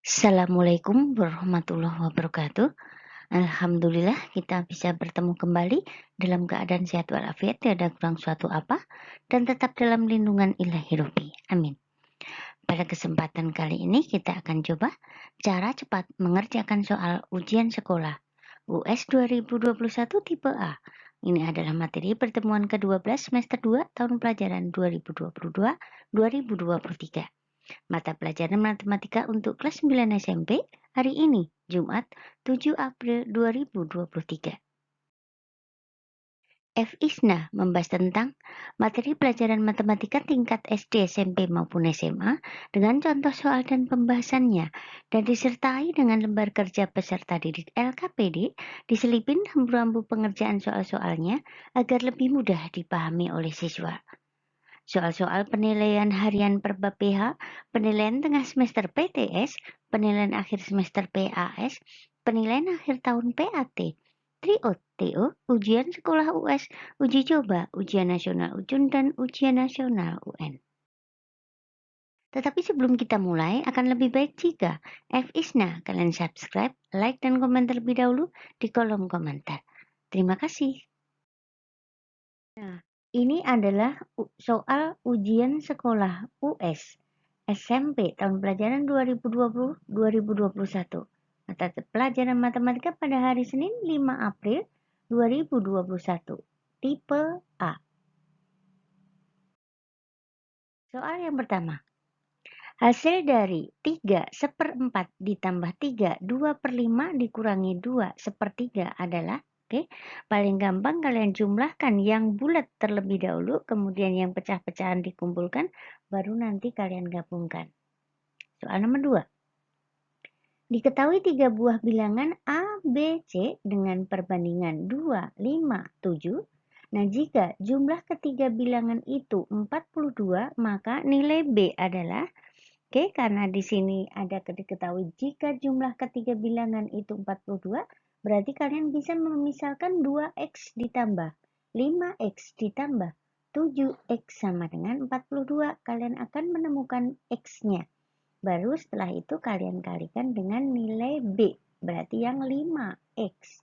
Assalamualaikum warahmatullahi wabarakatuh. Alhamdulillah kita bisa bertemu kembali dalam keadaan sehat walafiat, tiada kurang suatu apa, dan tetap dalam lindungan Ilahi Robbi. Amin. Pada kesempatan kali ini kita akan coba cara cepat mengerjakan soal ujian sekolah US 2021 tipe A. Ini adalah materi pertemuan ke-12 semester 2 tahun pelajaran 2022-2023. Mata pelajaran matematika untuk kelas 9 SMP hari ini, Jumat 7 April 2023. F. Isna membahas tentang materi pelajaran matematika tingkat SD, SMP maupun SMA dengan contoh soal dan pembahasannya, dan disertai dengan lembar kerja peserta didik LKPD, diselipin rambu-rambu pengerjaan soal-soalnya agar lebih mudah dipahami oleh siswa. Soal-soal penilaian harian per bab PH, penilaian tengah semester PTS, penilaian akhir semester PAS, penilaian akhir tahun PAT, TRIO, TO, ujian sekolah US, uji coba, ujian nasional UJUN, dan ujian nasional UN. Tetapi sebelum kita mulai, akan lebih baik jika F. Isna kalian subscribe, like, dan komen terlebih dahulu di kolom komentar. Terima kasih. Nah, ini adalah soal ujian sekolah US SMP tahun pelajaran 2020-2021. Mata pelajaran matematika pada hari Senin 5 April 2021. Tipe A. Soal yang pertama. Hasil dari 3/4 ditambah 3/2/5 dikurangi 2/3 adalah, paling gampang kalian jumlahkan yang bulat terlebih dahulu, kemudian yang pecah-pecahan dikumpulkan, baru nanti kalian gabungkan. Soal nomor 2. Diketahui 3 buah bilangan A, B, C dengan perbandingan 2, 5, 7. Nah, jika jumlah ketiga bilangan itu 42, maka nilai B adalah, karena di sini ada diketahui jika jumlah ketiga bilangan itu 42, berarti kalian bisa memisalkan 2x ditambah 5x ditambah 7x sama dengan 42. Kalian akan menemukan x-nya. Baru setelah itu kalian kalikan dengan nilai B, berarti yang 5x.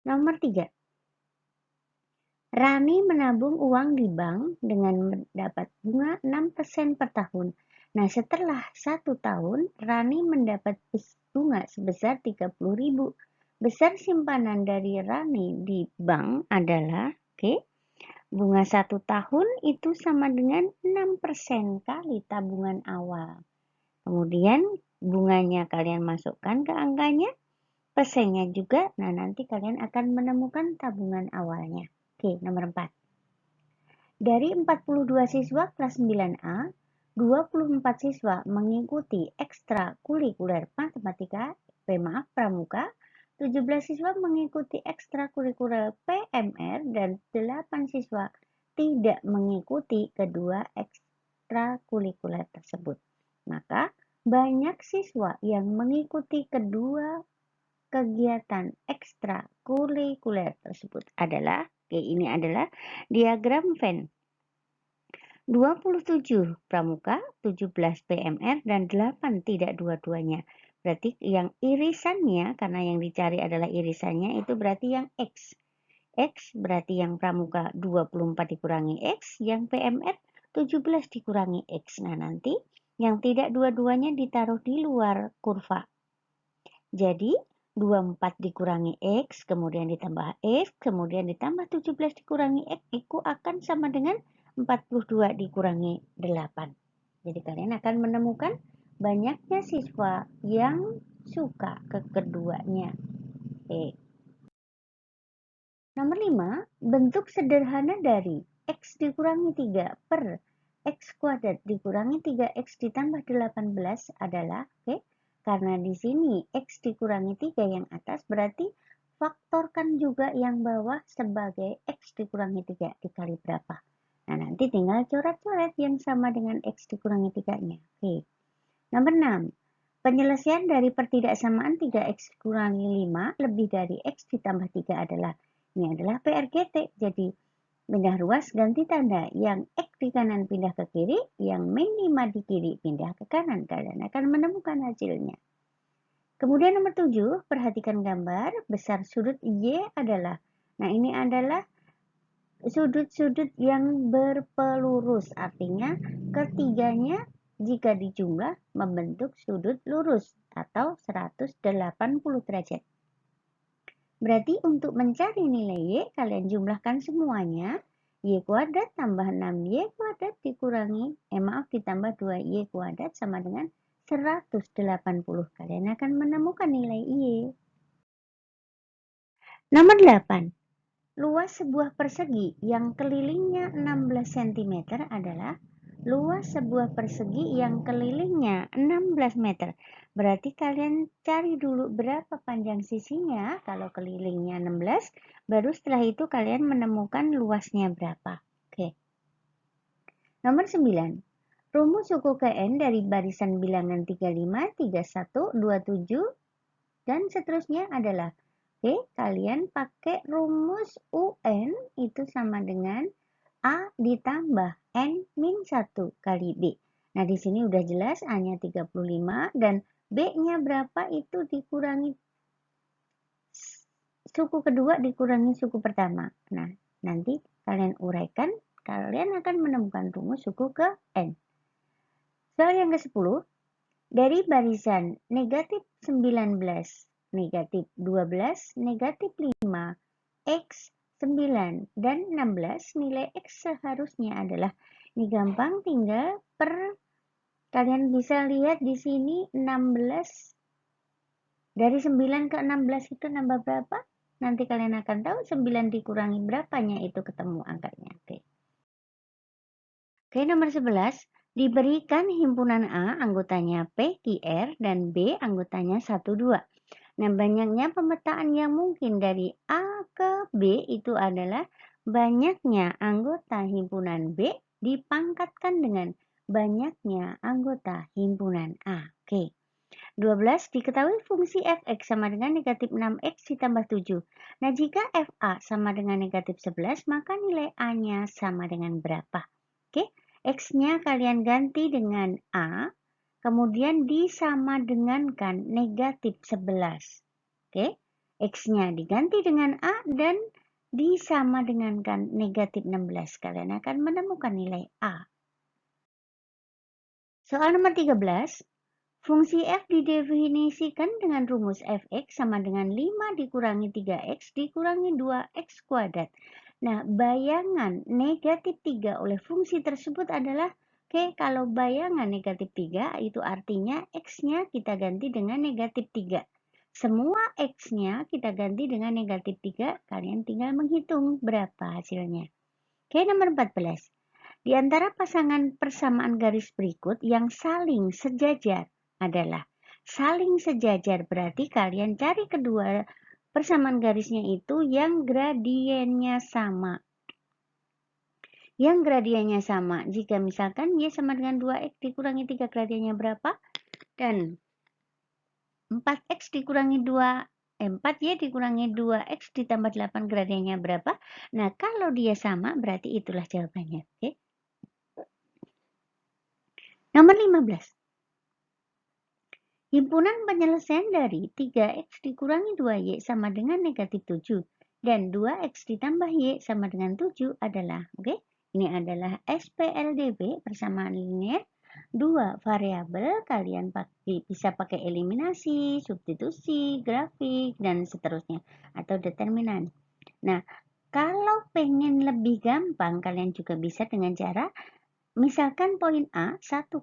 Nomor 3. Rani menabung uang di bank dengan mendapat bunga 6% per tahun. Nah, setelah 1 tahun, Rani mendapat bunga sebesar 30.000. Besar simpanan dari Rani di bank adalah, bunga 1 tahun itu sama dengan 6% kali tabungan awal. Kemudian bunganya kalian masukkan ke angkanya, persennya juga, nah nanti kalian akan menemukan tabungan awalnya. Nomor 4. Dari 42 siswa kelas 9A, 24 siswa mengikuti ekstrakurikuler matematika, pramuka, 17 siswa mengikuti ekstrakurikuler PMR, dan 8 siswa tidak mengikuti kedua ekstrakurikuler tersebut. Maka banyak siswa yang mengikuti kedua kegiatan ekstrakurikuler tersebut adalah, ini adalah diagram Venn. 27 pramuka, 17 PMR, dan 8 tidak dua-duanya. Berarti yang irisannya, karena yang dicari adalah irisannya, itu berarti yang X. X berarti yang pramuka 24 dikurangi X, yang PMR 17 dikurangi X. Nah, nanti yang tidak dua-duanya ditaruh di luar kurva. Jadi 24 dikurangi X, kemudian ditambah X, kemudian ditambah 17 dikurangi X, itu akan sama dengan 42 dikurangi 8. Jadi kalian akan menemukan banyaknya siswa yang suka ke keduanya. Nomor 5, bentuk sederhana dari X dikurangi 3 per X kuadrat dikurangi 3X ditambah 18 adalah, karena di sini X dikurangi 3 yang atas, berarti faktorkan juga yang bawah sebagai X dikurangi 3 dikali berapa. Nah, nanti tinggal coret-coret yang sama dengan X dikurangi 3-nya. Nomor 6. Penyelesaian dari pertidaksamaan 3X kurangi 5 lebih dari X ditambah 3 adalah, ini adalah PRGT. Jadi pindah ruas ganti tanda. Yang X di kanan pindah ke kiri, yang min 5 di kiri pindah ke kanan. Kalian akan menemukan hasilnya. Kemudian nomor 7, perhatikan gambar. Besar sudut Y adalah, nah ini adalah sudut-sudut yang berpelurus. Artinya ketiganya jika dijumlah membentuk sudut lurus atau 180 derajat. Berarti untuk mencari nilai Y, kalian jumlahkan semuanya. Y kuadrat tambah 6Y kuadrat dikurangi, ditambah 2Y kuadrat sama dengan 180. Kalian akan menemukan nilai Y. Nomor 8. Luas sebuah persegi yang kelilingnya 16 cm adalah luas sebuah persegi yang kelilingnya 16 meter. Berarti kalian cari dulu berapa panjang sisinya. Kalau kelilingnya 16, baru setelah itu kalian menemukan luasnya berapa. Oke. Nomor 9. Rumus suku KN dari barisan bilangan 35, 31, 27, dan seterusnya adalah, kalian pakai rumus UN itu sama dengan A ditambah N min 1 kali B. Nah, di sini udah jelas A-nya 35 dan B-nya berapa itu dikurangi suku kedua dikurangi suku pertama. Nah, nanti kalian uraikan, kalian akan menemukan rumus suku ke N. Soal yang ke-10, dari barisan negatif 19, negatif 12, negatif 5, X 9, dan 16, nilai X seharusnya adalah, ini gampang, tinggal kalian bisa lihat di sini 16, dari 9 ke 16 itu nambah berapa? Nanti kalian akan tahu 9 dikurangi berapanya itu ketemu angkanya. Oke, nomor 11. Diberikan himpunan A anggotanya P, Q, R, dan B anggotanya 1, 2. Nah, banyaknya pemetaan yang mungkin dari A ke B itu adalah banyaknya anggota himpunan B dipangkatkan dengan banyaknya anggota himpunan A. Oke. 12. Diketahui fungsi fx sama dengan negatif 6x ditambah 7. Nah, jika fa sama dengan negatif 11, maka nilai A-nya sama dengan berapa? Oke. X-nya kalian ganti dengan A, kemudian disama dengankan negatif 11. Oke, X-nya diganti dengan A dan disama dengankan negatif 16. Kalian akan menemukan nilai A. Soal nomor 13. Fungsi f didefinisikan dengan rumus fx sama dengan 5 dikurangi 3x dikurangi 2x kuadrat. Nah, bayangan negatif 3 oleh fungsi tersebut adalah, kalau bayangan negatif 3 itu artinya x-nya kita ganti dengan negatif 3. Semua x-nya kita ganti dengan negatif 3, kalian tinggal menghitung berapa hasilnya. Nomor 14. Di antara pasangan persamaan garis berikut yang saling sejajar adalah, saling sejajar berarti kalian cari kedua persamaan garisnya itu yang gradiennya sama. Yang gradiennya sama, jika misalkan Y sama dengan 2X dikurangi 3 gradiennya berapa? Dan 4X dikurangi 4Y dikurangi 2X ditambah 8 gradiennya berapa? Nah, kalau dia sama berarti itulah jawabannya. Oke. Nomor 15. Himpunan penyelesaian dari 3X dikurangi 2Y sama dengan negatif 7. Dan 2X ditambah Y sama dengan 7 adalah, ini adalah SPLDB persamaan linear. 2 variabel, kalian bisa pakai eliminasi, substitusi, grafik, dan seterusnya. Atau determinan. Nah, kalau pengen lebih gampang, kalian juga bisa dengan cara, misalkan poin A 1,5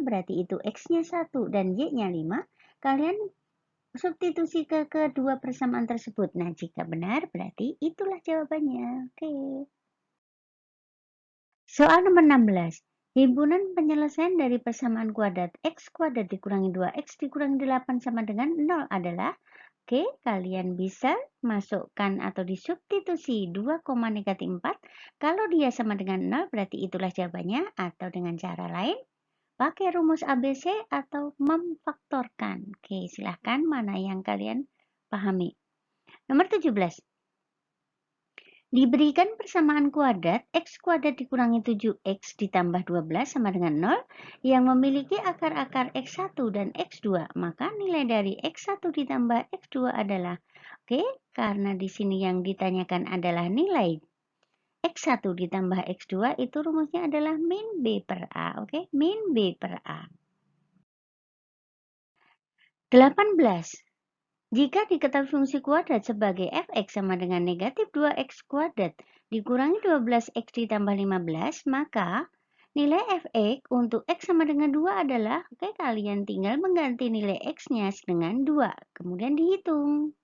berarti itu X-nya 1 dan Y-nya 5. Kalian substitusi ke kedua persamaan tersebut. Nah, jika benar berarti itulah jawabannya. Oke. Soal nomor 16. Himpunan penyelesaian dari persamaan kuadrat X kuadrat dikurangi 2X dikurangi 8 sama dengan 0 adalah, kalian bisa masukkan atau disubstitusi 2, negatif 4. Kalau dia sama dengan 0 berarti itulah jawabannya, atau dengan cara lain pakai rumus ABC atau memfaktorkan. Silahkan mana yang kalian pahami. Nomor 17. Diberikan persamaan kuadrat x kuadrat dikurangi 7x ditambah 12 sama dengan 0 yang memiliki akar-akar x1 dan x2, maka nilai dari x1 ditambah x2 adalah, oke, karena di sini yang ditanyakan adalah nilai x1 ditambah x2, itu rumusnya adalah min b per a, oke, min b per a. 18. Jika diketahui fungsi kuadrat sebagai f(x) sama dengan negatif 2x kuadrat dikurangi 12x ditambah 15, maka nilai f(x) untuk x sama dengan 2 adalah, oke, kalian tinggal mengganti nilai x-nya dengan 2, kemudian dihitung.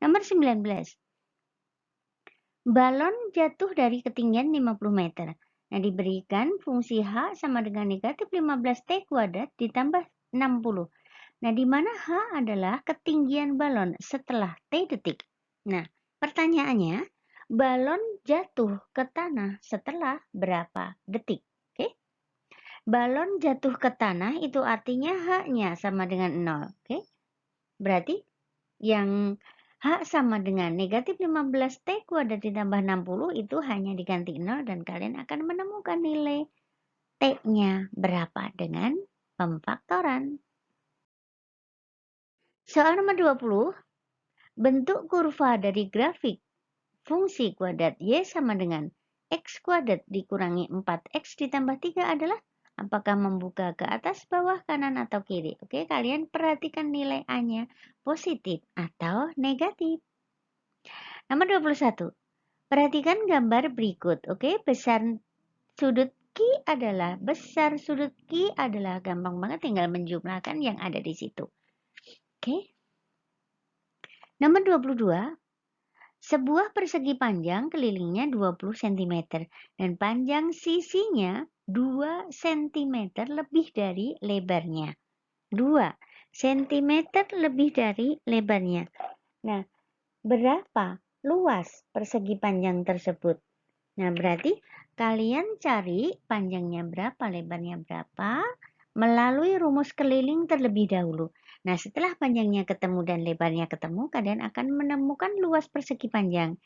Nomor 19. Balon jatuh dari ketinggian 50 meter. Nah, diberikan fungsi h sama dengan negatif 15t kuadrat ditambah 60. Nah, di mana H adalah ketinggian balon setelah T detik. Nah, pertanyaannya, balon jatuh ke tanah setelah berapa detik? Oke. Balon jatuh ke tanah itu artinya H-nya sama dengan 0. Oke. Berarti yang H sama dengan negatif 15T kuadrat ditambah 60 itu hanya diganti 0 dan kalian akan menemukan nilai T-nya berapa dengan pemfaktoran. Soal nomor 20, bentuk kurva dari grafik fungsi kuadrat y sama dengan x kuadrat dikurangi 4x ditambah 3 adalah apakah membuka ke atas, bawah, kanan, atau kiri? Oke, kalian perhatikan nilai A-nya positif atau negatif. Nomor 21, perhatikan gambar berikut. Oke, besar sudut Q adalah gampang banget tinggal menjumlahkan yang ada di situ. Oke. Nomor 22, sebuah persegi panjang kelilingnya 20 cm dan panjang sisinya 2 cm lebih dari lebarnya. 2 cm lebih dari lebarnya. Nah, berapa luas persegi panjang tersebut? Nah, berarti kalian cari panjangnya berapa, lebarnya berapa, melalui rumus keliling terlebih dahulu. Nah, setelah panjangnya ketemu dan lebarnya ketemu, kalian akan menemukan luas persegi panjang,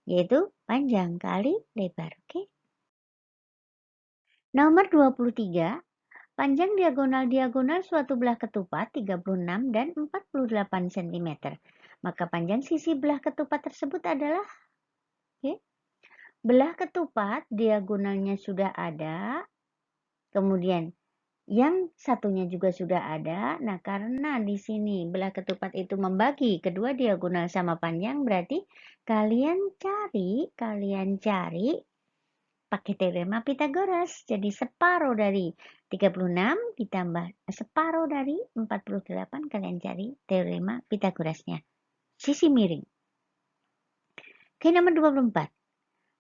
yaitu panjang kali lebar. Oke? Nomor 23, panjang diagonal-diagonal suatu belah ketupat 36 dan 48 cm. Maka panjang sisi belah ketupat tersebut adalah, oke, belah ketupat diagonalnya sudah ada, kemudian yang satunya juga sudah ada. Nah, karena di sini belah ketupat itu membagi kedua diagonal sama panjang, berarti kalian cari pakai teorema Pythagoras. Jadi separuh dari 36 ditambah separuh dari 48, kalian cari teorema Pythagorasnya. Sisi miring. Oke, nomor 24.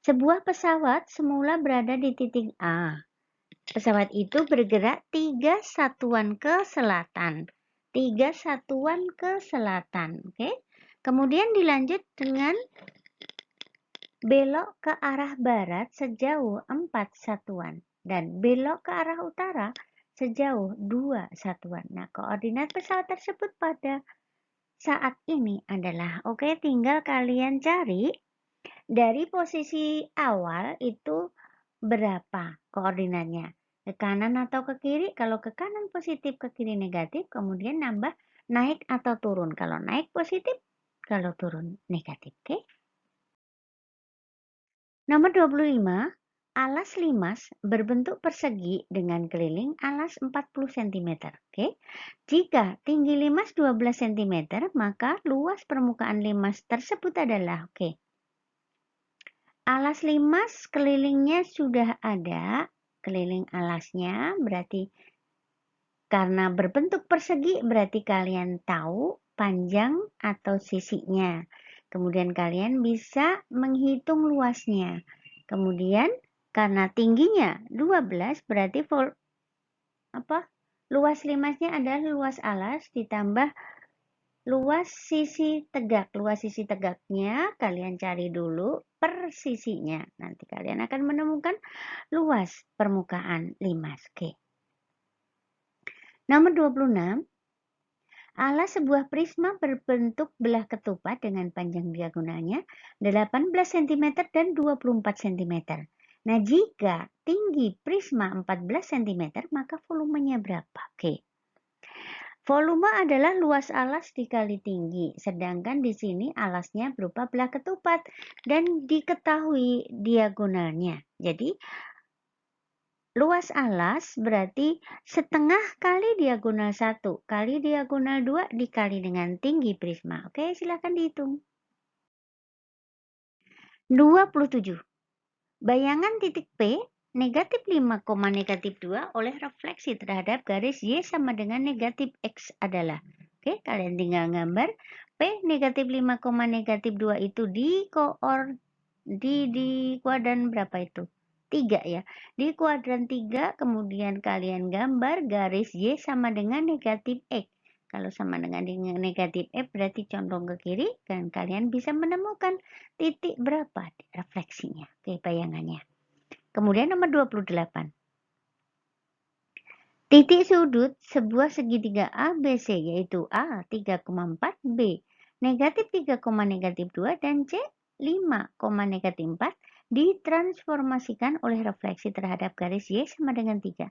Sebuah pesawat semula berada di titik A. Pesawat itu bergerak 3 satuan ke selatan. 3 satuan ke selatan. Oke. Kemudian dilanjut dengan belok ke arah barat sejauh 4 satuan. Dan belok ke arah utara sejauh 2 satuan. Nah, koordinat pesawat tersebut pada saat ini adalah, oke, tinggal kalian cari dari posisi awal itu berapa koordinatnya. Ke kanan atau ke kiri? Kalau ke kanan positif, ke kiri negatif, kemudian nambah naik atau turun. Kalau naik positif, kalau turun negatif. Oke? Nomor 25, alas limas berbentuk persegi dengan keliling alas 40 cm. Oke? Jika tinggi limas 12 cm, maka luas permukaan limas tersebut adalah, oke, alas limas kelilingnya sudah ada, keliling alasnya berarti karena berbentuk persegi berarti kalian tahu panjang atau sisinya. Kemudian kalian bisa menghitung luasnya. Kemudian karena tingginya 12 berarti luas limasnya adalah luas alas ditambah luas sisi tegak. Luas sisi tegaknya kalian cari dulu per sisinya. Nanti kalian akan menemukan luas permukaan limas. Oke. Nomor 26. Alas sebuah prisma berbentuk belah ketupat dengan panjang diagonalnya 18 cm dan 24 cm. Nah, jika tinggi prisma 14 cm, maka volumenya berapa? Oke. Volume adalah luas alas dikali tinggi, sedangkan di sini alasnya berupa belah ketupat dan diketahui diagonalnya. Jadi, luas alas berarti setengah kali diagonal 1 kali diagonal 2 dikali dengan tinggi prisma. Oke, silakan dihitung. 27. Bayangan titik P negatif 5, negatif 2 oleh refleksi terhadap garis Y sama dengan negatif X adalah. Oke, kalian tinggal gambar. P negatif 5, negatif 2 itu di kuadran berapa itu? 3 ya. Di kuadran 3 kemudian kalian gambar garis Y sama dengan negatif X. Kalau sama dengan negatif F berarti condong ke kiri dan kalian bisa menemukan titik berapa refleksinya. Oke, bayangannya. Kemudian nomor 28. Titik sudut sebuah segitiga ABC yaitu A 3,4, B negatif 3, negatif 2, dan C 5, negatif 4 ditransformasikan oleh refleksi terhadap garis Y sama dengan 3.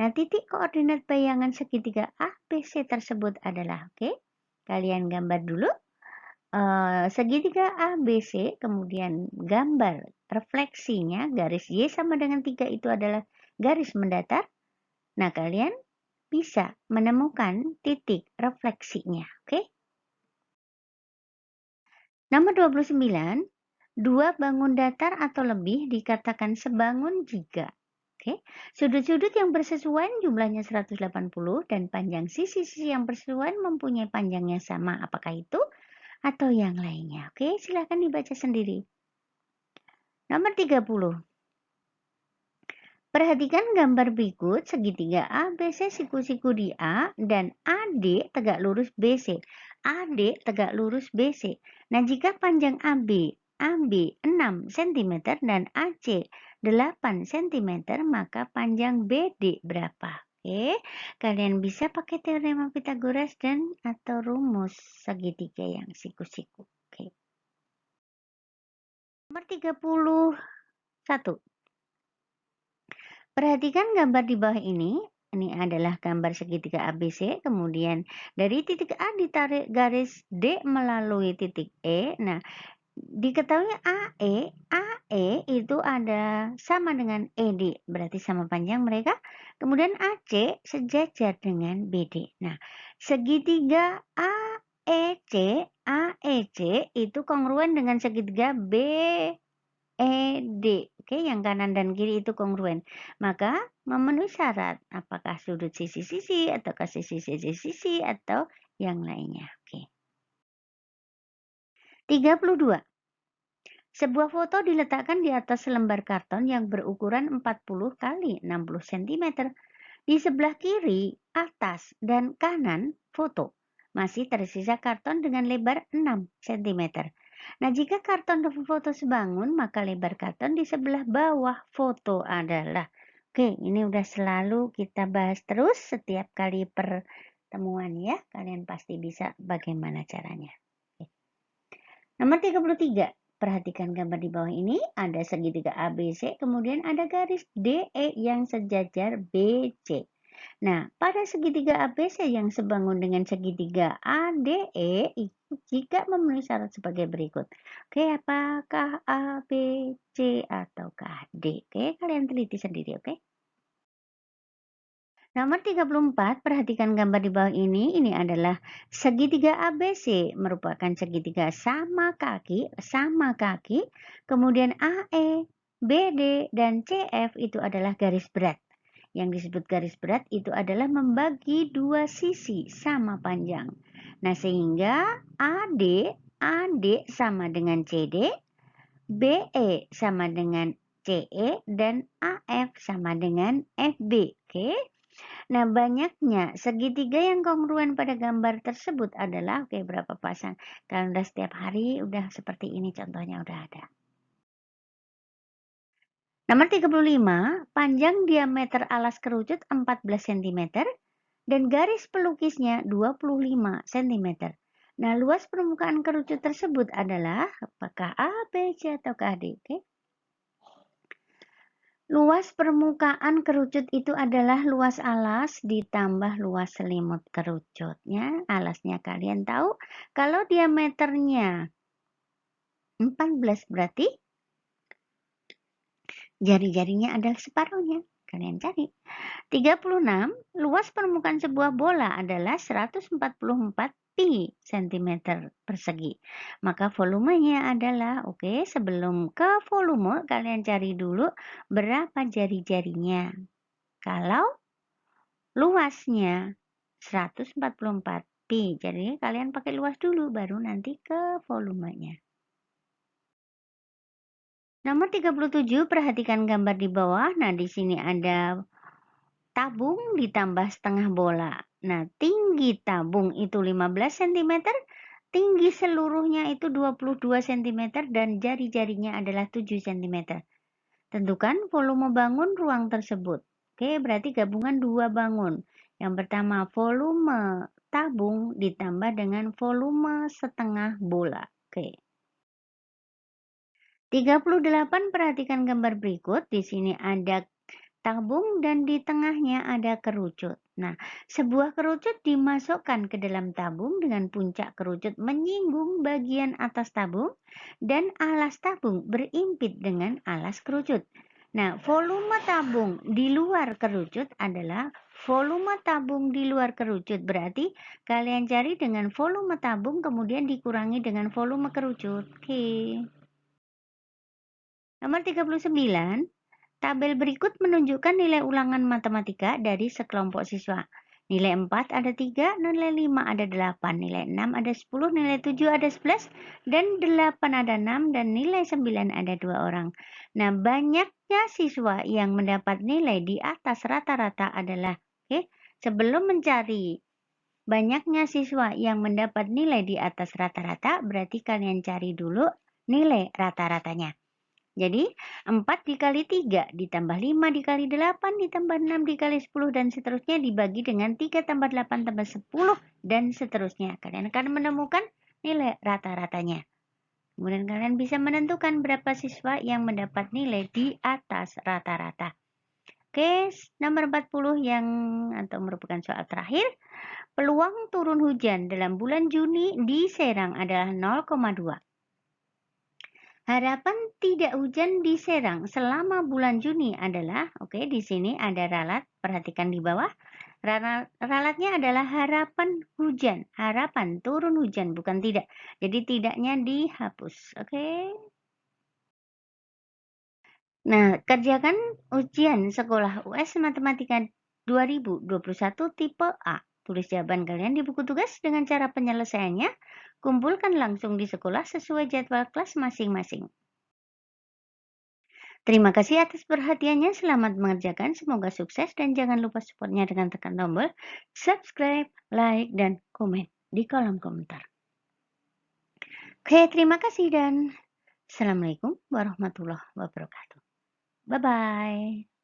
Nah, titik koordinat bayangan segitiga ABC tersebut adalah, oke, kalian gambar dulu. Segitiga ABC, kemudian gambar refleksinya, garis Y sama dengan 3 itu adalah garis mendatar. Nah, kalian bisa menemukan titik refleksinya, oke? Nomor 29, dua bangun datar atau lebih dikatakan sebangun jika, oke, sudut-sudut yang bersesuaian jumlahnya 180 dan panjang sisi-sisi yang bersesuaian mempunyai panjangnya sama. Apakah itu? Atau yang lainnya. Oke, silakan dibaca sendiri. Nomor 30. Perhatikan gambar berikut segitiga ABC siku-siku di A dan AD tegak lurus BC. AD tegak lurus BC. Nah, jika panjang AB 6 cm dan AC 8 cm, maka panjang BD berapa? Oke, kalian bisa pakai teorema Pythagoras dan atau rumus segitiga yang siku-siku. Oke. Nomor 31. Perhatikan gambar di bawah ini. Ini adalah gambar segitiga ABC. Kemudian dari titik A ditarik garis D melalui titik E. Nah, diketahui AE itu ada sama dengan ED. Berarti sama panjang mereka. Kemudian AC sejajar dengan BD. Nah, segitiga AEC itu kongruen dengan segitiga BED. Oke, yang kanan dan kiri itu kongruen. Maka memenuhi syarat apakah sudut sisi-sisi ataukah sisi-sisi atau yang lainnya. Oke. 32. Sebuah foto diletakkan di atas lembar karton yang berukuran 40 kali 60 cm. Di sebelah kiri, atas, dan kanan foto masih tersisa karton dengan lebar 6 cm. Nah, jika karton dan foto sebangun, maka lebar karton di sebelah bawah foto adalah. Oke, ini udah selalu kita bahas terus setiap kali pertemuan ya. Kalian pasti bisa bagaimana caranya. Oke. Nomor 33. Perhatikan gambar di bawah ini. Ada segitiga ABC, kemudian ada garis DE yang sejajar BC. Nah, pada segitiga ABC yang sebangun dengan segitiga ADE jika memenuhi syarat sebagai berikut. Oke, apakah A, B, C, ataukah D? Oke, kalian teliti sendiri, oke? Nomor 34, perhatikan gambar di bawah ini. Ini adalah segitiga ABC, merupakan segitiga sama kaki. Kemudian AE, BD, dan CF itu adalah garis berat. Yang disebut garis berat itu adalah membagi dua sisi sama panjang. Nah, sehingga AD sama dengan CD, BE sama dengan CE, dan AF sama dengan FB. Oke. Nah, banyaknya segitiga yang kongruen pada gambar tersebut adalah, oke, berapa pasang? Kalau udah setiap hari, udah seperti ini contohnya udah ada. Nomor 35, panjang diameter alas kerucut 14 cm dan garis pelukisnya 25 cm. Nah, luas permukaan kerucut tersebut adalah apakah A, B, C, atau D? Oke. Luas permukaan kerucut itu adalah luas alas ditambah luas selimut kerucutnya. Alasnya kalian tahu, kalau diameternya 14 berarti jari-jarinya adalah separuhnya. Kalian cari. 36, luas permukaan sebuah bola adalah 144 pi cm persegi. Maka volumenya adalah, oke, sebelum ke volume kalian cari dulu berapa jari-jarinya. Kalau luasnya 144 pi, jadi kalian pakai luas dulu baru nanti ke volumenya. Nomor 37, perhatikan gambar di bawah. Nah, di sini ada tabung ditambah setengah bola. Nah, tinggi tabung itu 15 cm, tinggi seluruhnya itu 22 cm, dan jari-jarinya adalah 7 cm. Tentukan volume bangun ruang tersebut. Oke, berarti gabungan dua bangun. Yang pertama, volume tabung ditambah dengan volume setengah bola. Oke. 38, perhatikan gambar berikut. Di sini ada tabung dan di tengahnya ada kerucut. Nah, sebuah kerucut dimasukkan ke dalam tabung dengan puncak kerucut menyinggung bagian atas tabung dan alas tabung berimpit dengan alas kerucut. Nah, volume tabung di luar kerucut adalah volume tabung di luar kerucut. Berarti kalian cari dengan volume tabung kemudian dikurangi dengan volume kerucut. Oke. Nomor 39, tabel berikut menunjukkan nilai ulangan matematika dari sekelompok siswa. Nilai 4 ada 3, nilai 5 ada 8, nilai 6 ada 10, nilai 7 ada 11, dan 8 ada 6, dan nilai 9 ada 2 orang. Nah, banyaknya siswa yang mendapat nilai di atas rata-rata adalah, sebelum mencari banyaknya siswa yang mendapat nilai di atas rata-rata, berarti kalian cari dulu nilai rata-ratanya. Jadi 4 dikali 3 ditambah 5 dikali 8 ditambah 6 dikali 10 dan seterusnya dibagi dengan 3 tambah 8 tambah 10 dan seterusnya. Kalian akan menemukan nilai rata-ratanya. Kemudian kalian bisa menentukan berapa siswa yang mendapat nilai di atas rata-rata. Oke, nomor 40 yang atau merupakan soal terakhir. Peluang turun hujan dalam bulan Juni di Serang adalah 0,2. Harapan tidak hujan di Serang selama bulan Juni adalah, di sini ada ralat, perhatikan di bawah. Ralatnya adalah harapan hujan, harapan turun hujan, bukan tidak. Jadi tidaknya dihapus, Nah, kerjakan ujian sekolah US Matematika 2021 tipe A. Tulis jawaban kalian di buku tugas dengan cara penyelesaiannya. Kumpulkan langsung di sekolah sesuai jadwal kelas masing-masing. Terima kasih atas perhatiannya. Selamat mengerjakan. Semoga sukses dan jangan lupa supportnya dengan tekan tombol subscribe, like, dan komen di kolom komentar. Oke, terima kasih dan Assalamualaikum warahmatullahi wabarakatuh. Bye-bye.